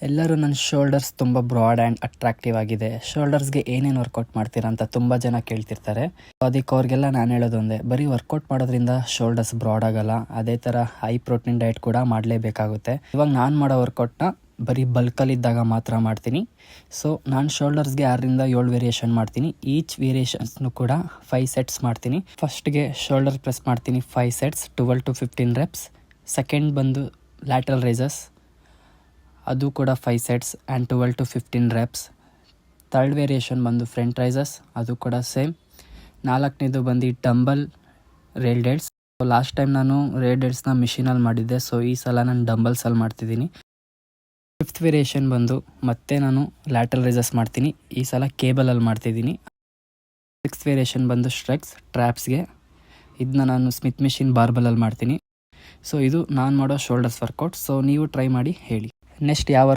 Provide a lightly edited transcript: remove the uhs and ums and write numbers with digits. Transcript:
ಎಲ್ಲರೂ ನನ್ನ ಶೋಲ್ಡರ್ಸ್ ತುಂಬ ಬ್ರಾಡ್ ಆ್ಯಂಡ್ ಅಟ್ರಾಕ್ಟಿವ್ ಆಗಿದೆ, ಶೋಲ್ಡರ್ಸ್ಗೆ ಏನೇನು ವರ್ಕೌಟ್ ಮಾಡ್ತೀರಾ ಅಂತ ತುಂಬ ಜನ ಕೇಳ್ತಿರ್ತಾರೆ. ಅದಕ್ಕೆ ಅವ್ರಿಗೆಲ್ಲ ನಾನು ಹೇಳೋದೊಂದೇ, ಬರೀ ವರ್ಕೌಟ್ ಮಾಡೋದ್ರಿಂದ ಶೋಲ್ಡರ್ಸ್ ಬ್ರಾಡ್ ಆಗಲ್ಲ. ಅದೇ ಥರ ಹೈ ಪ್ರೋಟೀನ್ ಡಯಟ್ ಕೂಡ ಮಾಡಲೇಬೇಕಾಗುತ್ತೆ. ಇವಾಗ ನಾನು ಮಾಡೋ ವರ್ಕೌಟ್ನ ಬರೀ ಬಲ್ಕಲ್ಲಿದ್ದಾಗ ಮಾತ್ರ ಮಾಡ್ತೀನಿ. ಸೊ ನಾನು ಶೋಲ್ಡರ್ಸ್ಗೆ 6-7 ವೇರಿಯೇಷನ್ ಮಾಡ್ತೀನಿ. ಈಚ್ ವೇರಿಯೇಷನ್ಸ್ನು ಕೂಡ 5 ಸೆಟ್ಸ್ ಮಾಡ್ತೀನಿ. ಫಸ್ಟ್ಗೆ ಶೋಲ್ಡರ್ ಪ್ರೆಸ್ ಮಾಡ್ತೀನಿ 5 ಸೆಟ್ಸ್, 12 to 15 reps. ಸೆಕೆಂಡ್ ಬಂದು ಲ್ಯಾಟ್ರಲ್ ರೈಸಸ್, ಅದು ಕೂಡ 5 sets and 12 to 15 reps. Third variation ಬಂದು ಫ್ರಂಟ್ ರೈಸಸ್, ಅದು ಕೂಡ ಸೇಮ್. ನಾಲ್ಕನೇದು ಬಂದು ಡಂಬಲ್ ರೇಲ್ ಡೆಡ್ಸ್. ಲಾಸ್ಟ್ ಟೈಮ್ ನಾನು ರೇಲ್ ಡೆಡ್ಸ್ನ ಮಿಷಿನಲ್ಲಿ ಮಾಡಿದ್ದೆ, ಸೊ ಈ ಸಲ ನಾನು ಡಂಬಲ್ಸಲ್ಲಿ ಮಾಡ್ತಿದ್ದೀನಿ. ಫಿಫ್ತ್ ವೇರಿಯೇಷನ್ ಬಂದು ಮತ್ತೆ ನಾನು ಲ್ಯಾಟ್ರಲ್ ರೈಸಸ್ ಮಾಡ್ತೀನಿ, ಈ ಸಲ ಕೇಬಲಲ್ಲಿ ಮಾಡ್ತಿದ್ದೀನಿ. ಸಿಕ್ಸ್ತ್ ವೇರಿಯೇಷನ್ ಬಂದು ಸ್ಟ್ರೆಕ್ಸ್ ಟ್ರ್ಯಾಪ್ಸ್ಗೆ, ಇದನ್ನ ನಾನು ಸ್ಮಿತ್ ಮಿಷಿನ್ ಬಾರ್ಬಲಲ್ಲಿ ಮಾಡ್ತೀನಿ. ಸೊ ಇದು ನಾನು ಮಾಡೋ ಶೋಲ್ಡರ್ಸ್ ವರ್ಕೌಟ್. ಸೊ ನೀವು ಟ್ರೈ ಮಾಡಿ ಹೇಳಿ ನೆಕ್ಸ್ಟ್ ಯಾವ ವರ್ಕೌಟ್